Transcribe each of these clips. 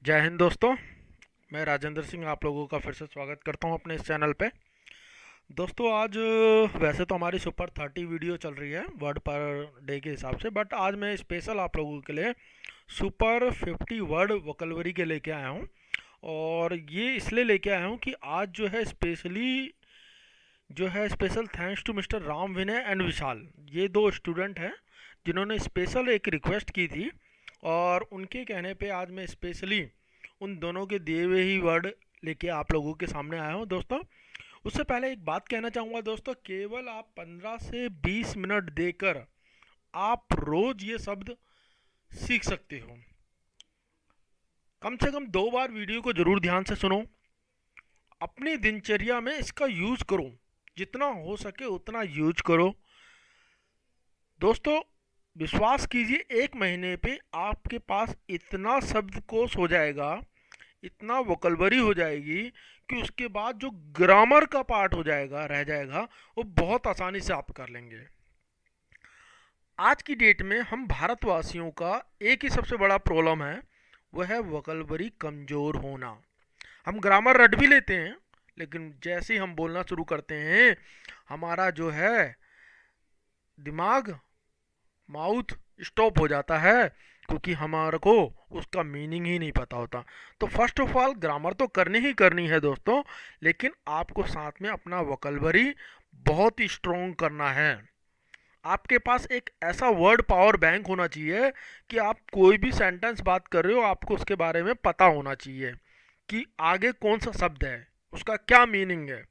जय हिंद दोस्तों। मैं राजेंद्र सिंह आप लोगों का फिर से स्वागत करता हूं अपने इस चैनल पे। दोस्तों आज वैसे तो हमारी सुपर 30 वीडियो चल रही है वर्ड पर डे के हिसाब से, बट आज मैं स्पेशल आप लोगों के लिए सुपर 50 वर्ड वोकैबुलरी के लेके आया हूं। और ये इसलिए लेके आया हूं कि आज special thanks to mister Ram Vinay and Vishal, ये दो स्टूडेंट हैं जिन्होंने स्पेशल एक रिक्वेस्ट की थी। और उनके कहने पे आज मैं स्पेशली उन दोनों के दिए हुए ही वर्ड लेके आप लोगों के सामने आया हूँ दोस्तों। उससे पहले एक बात कहना चाहूँगा दोस्तों, केवल आप 15 से 20 मिनट देकर आप रोज ये शब्द सीख सकते हो। कम से कम 2 बार वीडियो को जरूर ध्यान से सुनो, अपनी दिनचर्या में इसका यूज करो, जितना हो सके उतना यूज करो दोस्तों। विश्वास कीजिए 1 महीने पे आपके पास इतना शब्दकोश हो जाएगा, इतना वोकैबुलरी हो जाएगी कि उसके बाद जो ग्रामर का पार्ट हो जाएगा रह जाएगा वो बहुत आसानी से आप कर लेंगे। आज की डेट में हम भारतवासियों का एक ही सबसे बड़ा प्रॉब्लम है, वह है वोकैबुलरी कमज़ोर होना। हम ग्रामर रट भी लेते हैं, लेकिन जैसे ही हम बोलना शुरू करते हैं हमारा जो है दिमाग माउथ स्टॉप हो जाता है, क्योंकि हमारे को उसका मीनिंग ही नहीं पता होता। तो फर्स्ट ऑफ ऑल ग्रामर तो करनी ही करनी है दोस्तों, लेकिन आपको साथ में अपना वोकैबुलरी बहुत ही स्ट्रॉन्ग करना है। आपके पास एक ऐसा वर्ड पावर बैंक होना चाहिए कि आप कोई भी सेंटेंस बात कर रहे हो आपको उसके बारे में पता होना चाहिए कि आगे कौन सा शब्द है, उसका क्या मीनिंग है।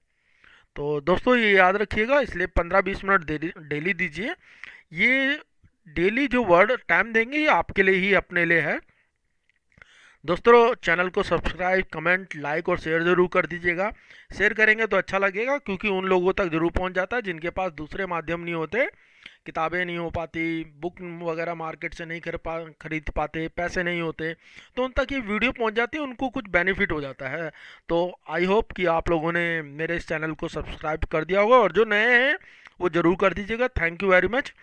तो दोस्तों ये याद रखिएगा, इसलिए 15-20 मिनट डेली दीजिए। ये डेली जो वर्ड टाइम देंगे ये आपके लिए ही, अपने लिए है दोस्तों। चैनल को सब्सक्राइब, कमेंट, लाइक और शेयर ज़रूर कर दीजिएगा। शेयर करेंगे तो अच्छा लगेगा, क्योंकि उन लोगों तक ज़रूर पहुंच जाता है जिनके पास दूसरे माध्यम नहीं होते, किताबें नहीं हो पाती, बुक वगैरह मार्केट से नहीं खरीद पाते, पैसे नहीं होते, तो उन तक ये वीडियो पहुंच जाती है, उनको कुछ बेनिफिट हो जाता है। तो आई होप कि आप लोगों ने मेरे इस चैनल को सब्सक्राइब कर दिया होगा, और जो नए हैं वो ज़रूर कर दीजिएगा। Thank you very much.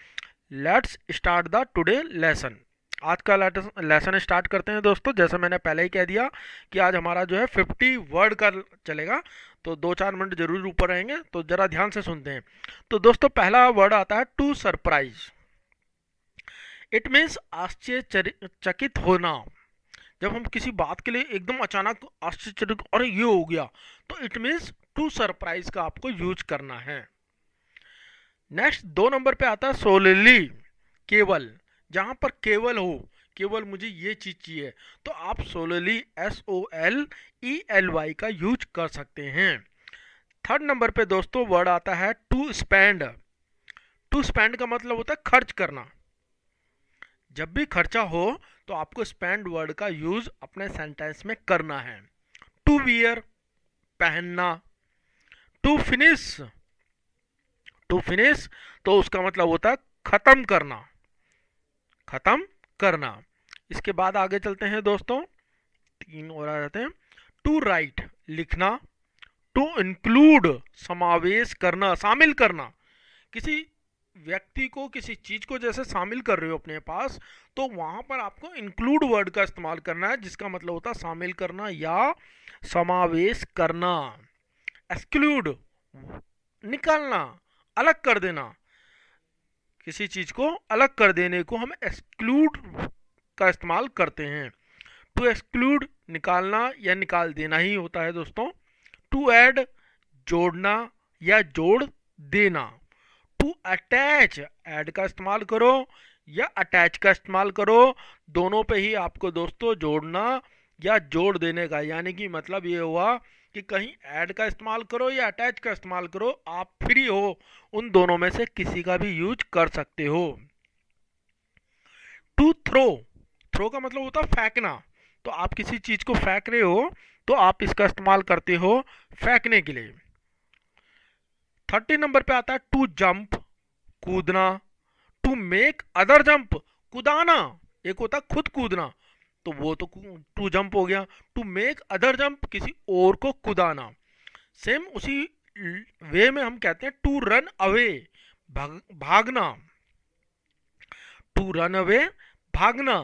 Let's start the today lesson. आज का लेसन स्टार्ट करते हैं दोस्तों। जैसे मैंने पहले ही कह दिया कि आज हमारा जो है 50 वर्ड का चलेगा, तो 2-4 मिनट जरूर ऊपर रहेंगे, तो जरा ध्यान से सुनते हैं। तो दोस्तों पहला वर्ड आता है टू सरप्राइज। इट मीन्स आश्चर्यचकित होना। जब हम किसी बात के लिए एकदम अचानक आश्चर्यचकित, अरे ये हो गया, तो इट मीन्स टू सरप्राइज का आपको यूज करना है। नेक्स्ट 2 नंबर पे आता है सोलली, केवल। जहां पर केवल हो, केवल मुझे ये चीज चाहिए, तो आप सोलली SOLELY का यूज कर सकते हैं। 3rd नंबर पे दोस्तों वर्ड आता है टू स्पेंड। टू स्पेंड का मतलब होता है खर्च करना। जब भी खर्चा हो तो आपको स्पेंड वर्ड का यूज अपने सेंटेंस में करना है। टू वियर, पहनना। टू फिनिश, टू फिनिश तो उसका मतलब होता है खत्म करना, खत्म करना। इसके बाद आगे चलते हैं दोस्तों, 3 और आ जाते हैं। टू राइट, लिखना। टू इंक्लूड, समावेश करना, शामिल करना। किसी व्यक्ति को, किसी चीज को जैसे शामिल कर रहे हो अपने पास, तो वहां पर आपको इंक्लूड वर्ड का इस्तेमाल करना है, जिसका मतलब होता है शामिल करना या समावेश करना। एक्सक्लूड, निकालना, अलग कर देना। किसी चीज को अलग कर देने को हम एक्सक्लूड का इस्तेमाल करते हैं। टू एक्सक्लूड निकालना या निकाल देना ही होता है दोस्तों। टू ऐड, जोड़ना या जोड़ देना। टू अटैच, ऐड का इस्तेमाल करो या अटैच का इस्तेमाल करो, दोनों पे ही आपको दोस्तों जोड़ना या जोड़ देने का, यानी कि मतलब ये हुआ कि कहीं ऐड का इस्तेमाल करो या अटैच का इस्तेमाल करो, आप फ्री हो, उन दोनों में से किसी का भी यूज कर सकते हो। टू थ्रो, थ्रो का मतलब होता है फेंकना, तो आप किसी चीज को फेंक रहे हो तो आप इसका इस्तेमाल करते हो फेंकने के लिए। 30 नंबर पे आता है टू जंप, कूदना। टू मेक अदर जंप, कूदाना। एक होता है खुद कूदना, तो वो तो टू जंप हो गया। टू मेक अदर जंप, किसी और को कूदाना। सेम उसी वे में हम कहते हैं टू रन अवे, भागना। टू रन अवे, भागना।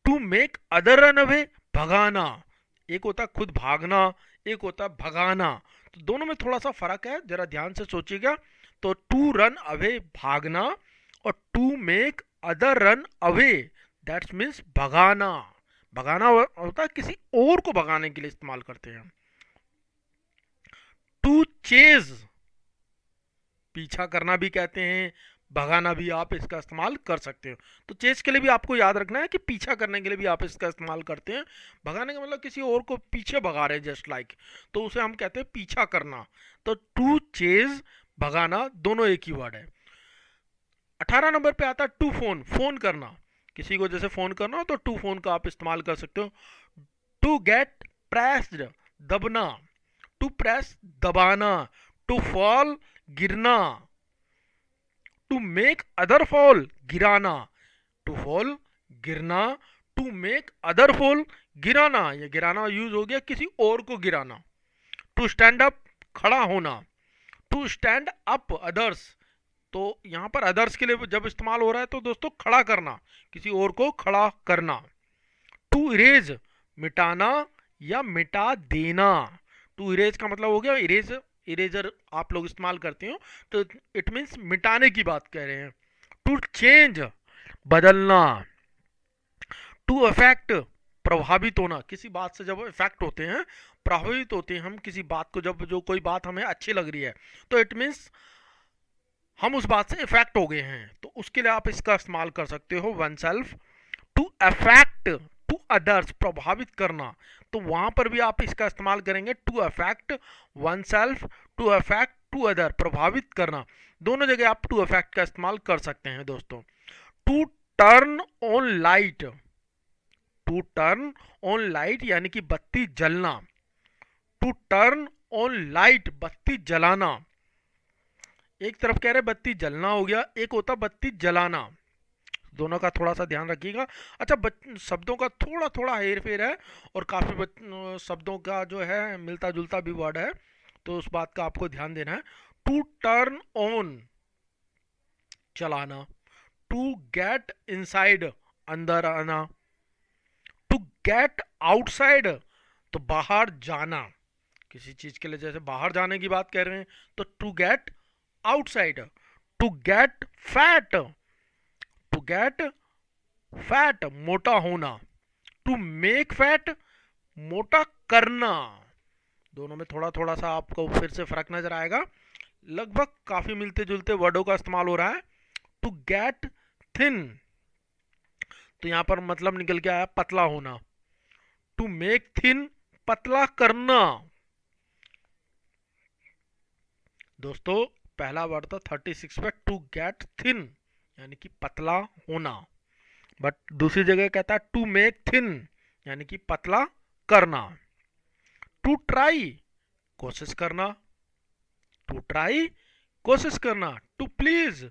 To make other run away, भगाना। एक होता है खुद भागना, एक होता है भगाना। तो दोनों में थोड़ा सा फर्क है, जरा ध्यान से सोचिएगा। तो टू रन अवे भागना, और to make other run away that's means भगाना। भगाना होता है किसी और को भगाने के लिए इस्तेमाल करते हैं। टू चेज पीछा करना भी कहते हैं, भगाना भी आप इसका इस्तेमाल कर सकते हो। तो चेज के लिए भी आपको याद रखना है कि पीछा करने के लिए भी आप इसका इस्तेमाल करते हैं। भगाने का मतलब किसी और को पीछे भगा रहे हैं, जस्ट लाइक, तो उसे हम कहते हैं पीछा करना। तो टू चेज भगाना दोनों एक ही वर्ड है। 18 नंबर पे आता है टू फोन, फोन करना। किसी को जैसे फोन करना हो तो टू फोन का आप इस्तेमाल कर सकते हो। टू गेट प्रेस्ड दबना, टू प्रेस दबाना, टू फॉल गिरना, टू मेक अदर फॉल गिराना, टू फॉल गिरना, टू मेक अदर फॉल गिराना, ये गिराना यूज हो गया किसी और को गिराना। टू स्टैंड अप खड़ा होना, टू स्टैंड अप अदर्स, तो यहां पर अदर्स के लिए जब इस्तेमाल हो रहा है तो दोस्तों खड़ा करना, किसी और को खड़ा करना। टू इरेज मिटाना या मिटा देना। टू इरेज का मतलब हो गया इरेज, इरेजर आप लोग इस्तेमाल करते हो तो इट मीन्स मिटाने की बात कह रहे हैं। टू चेंज बदलना। टू अफेक्ट प्रभावित होना, किसी बात से जब इफेक्ट होते हैं, प्रभावित होते हैं हम किसी बात को, जब जो कोई बात हमें अच्छी लग रही है तो इट मीन्स हम उस बात से इफेक्ट हो गए हैं, तो उसके लिए आप इसका इस्तेमाल कर सकते हो oneself. To affect to others प्रभावित करना, तो वहां पर भी आप इसका इस्तेमाल करेंगे to affect oneself, to affect to other प्रभावित करना, दोनों जगह आप टू अफेक्ट का इस्तेमाल कर सकते हैं दोस्तों। To turn on light, to turn on light यानी कि बत्ती जलना। टू टर्न ऑन लाइट बत्ती जलाना। एक तरफ कह रहे बत्ती जलना हो गया, एक होता बत्ती जलाना, दोनों का थोड़ा सा ध्यान रखिएगा। अच्छा, शब्दों का थोड़ा थोड़ा हेर फेर है और काफ़ी शब्दों का जो है मिलता जुलता भी वर्ड है, तो उस बात का आपको ध्यान देना है। टू टर्न ऑन चलाना, टू गेट इनसाइड अंदर आना, टू गेट आउटसाइड तो बाहर जाना, किसी चीज के लिए जैसे बाहर जाने की बात कर रहे हैं तो to get outside. To get fat, to get fat मोटा होना, टू मेक फैट मोटा करना, दोनों में थोड़ा थोड़ा सा आपको फिर से फर्क नजर आएगा, लगभग काफी मिलते जुलते वर्डों का इस्तेमाल हो रहा है। टू गेट थिन, तो यहां पर मतलब निकल के आया पतला होना। टू मेक थिन पतला करना। दोस्तों पहला वर्ड था 36 पे टू गेट थिन यानी कि पतला होना, बट दूसरी जगह कहता है टू मेक थिन यानी कि पतला करना। टू ट्राई कोशिश करना, टू ट्राई कोशिश करना। टू प्लीज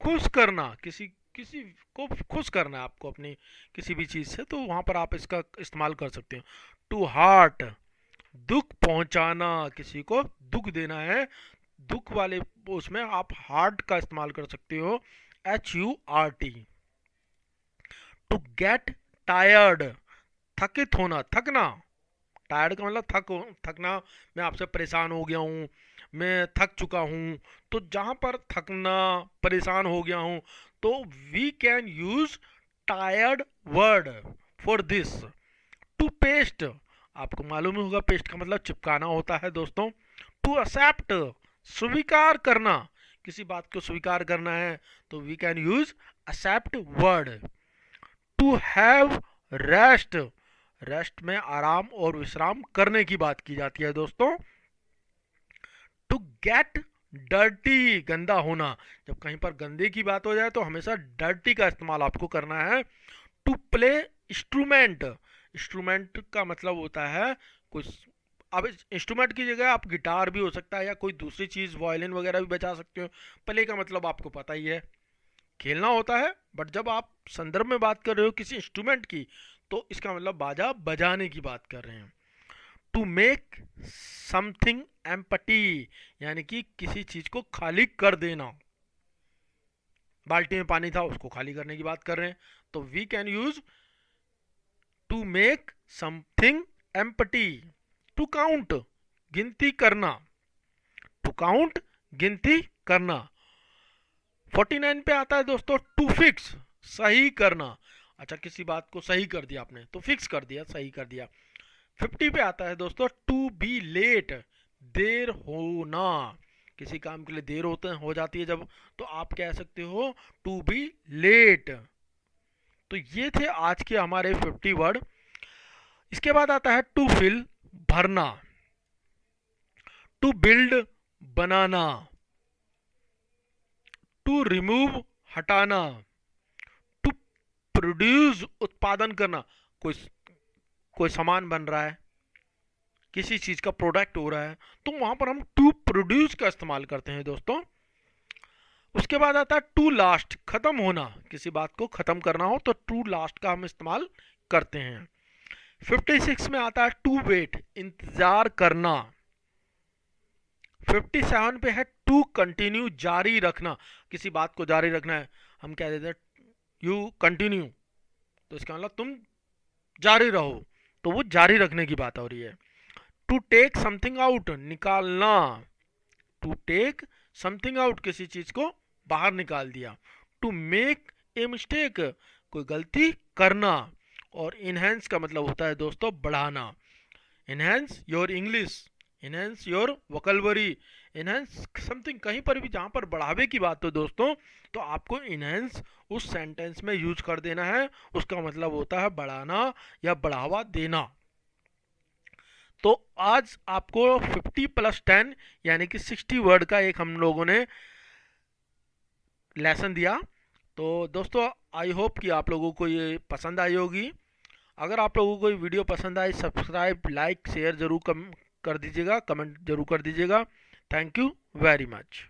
खुश करना, किसी किसी को खुश करना है आपको अपनी किसी भी चीज से, तो वहां पर आप इसका इस्तेमाल कर सकते हो। टू हार्ट दुख पहुंचाना, किसी को दुख देना है, दुख वाले उसमें आप हार्ट का इस्तेमाल कर सकते हो, HURT। टू गेट टायर्ड थकित होना, थकना, टायर्ड का मतलब थकना, मैं आपसे परेशान हो गया हूँ, मैं थक चुका हूँ, तो जहां पर थकना परेशान हो गया हूँ तो we can use tired word for this. To paste, आपको मालूम ही होगा पेस्ट का मतलब चिपकाना होता है दोस्तों। टू एक्सेप्ट स्वीकार करना, किसी बात को स्वीकार करना है तो we can use accept word. To have rest, rest में आराम और विश्राम करने की बात की जाती है दोस्तों। टू गेट डर्टी गंदा होना, जब कहीं पर गंदे की बात हो जाए तो हमेशा डर्टी का इस्तेमाल आपको करना है। टू प्ले इंस्ट्रूमेंट, इंस्ट्रूमेंट का मतलब होता है कुछ, अब इंस्ट्रूमेंट की जगह आप गिटार भी हो सकता है या कोई दूसरी चीज़ वायलिन वगैरह भी बजा सकते हो। प्ले का मतलब आपको पता ही है खेलना होता है, बट जब आप संदर्भ में बात कर रहे हो किसी इंस्ट्रूमेंट की तो इसका मतलब बाजा बजाने की बात कर रहे हैं। टू मेक समथिंग एम्पटी यानी कि किसी चीज को खाली कर देना, बाल्टी में पानी था उसको खाली करने की बात कर रहे हैं तो we can use to make something empty, to count गिनती करना, टू काउंट गिनती करना। 49 पे आता है दोस्तों टू फिक्स, सही करना। अच्छा, किसी बात को सही कर दिया आपने तो फिक्स कर दिया, सही कर दिया। 50 पे आता है दोस्तों टू बी लेट, देर होना। किसी काम के लिए देर हो जाती है जब, तो आप कह सकते हो टू बी लेट। तो ये थे आज के हमारे 50 वर्ड। इसके बाद आता है टू फिल, भरना, टू बिल्ड, बनाना, टू रिमूव, हटाना, टू प्रोड्यूस, उत्पादन करना। कोई कोई सामान बन रहा है, किसी चीज का प्रोडक्ट हो रहा है, तो वहां पर हम टू प्रोड्यूस का इस्तेमाल करते हैं दोस्तों। उसके बाद आता है टू लास्ट, खत्म होना, किसी बात को खत्म करना हो तो टू लास्ट का हम इस्तेमाल करते हैं। 56 में आता है टू वेट, इंतजार करना। 57 पे है टू कंटिन्यू, जारी रखना, किसी बात को जारी रखना है, हम कह देते हैं यू कंटिन्यू, तो इसका मतलब तुम जारी रहो, तो वो जारी रखने की बात हो रही है। टू टेक समथिंग आउट, निकालना, टू टेक समथिंग आउट, किसी चीज को बाहर निकाल दिया। टू मेक ए मिस्टेक, कोई गलती करना। और इनहेंस का मतलब होता है दोस्तों बढ़ाना। Enhance your English, enhance your vocabulary, enhance something, कहीं पर भी जहां पर बढ़ावे की बात हो दोस्तों, तो आपको इनहेंस उस सेंटेंस में यूज कर देना है। उसका मतलब होता है बढ़ाना या बढ़ावा देना। तो आज आपको 50 + 10 यानी कि 60 वर्ड का एक हम लोगों ने लेसन दिया। तो दोस्तों आई होप कि आप लोगों को ये पसंद आई होगी। अगर आप लोगों को ये वीडियो पसंद आई, सब्सक्राइब, लाइक, शेयर जरूर कर दीजिएगा, कमेंट जरूर कर दीजिएगा। Thank you very much.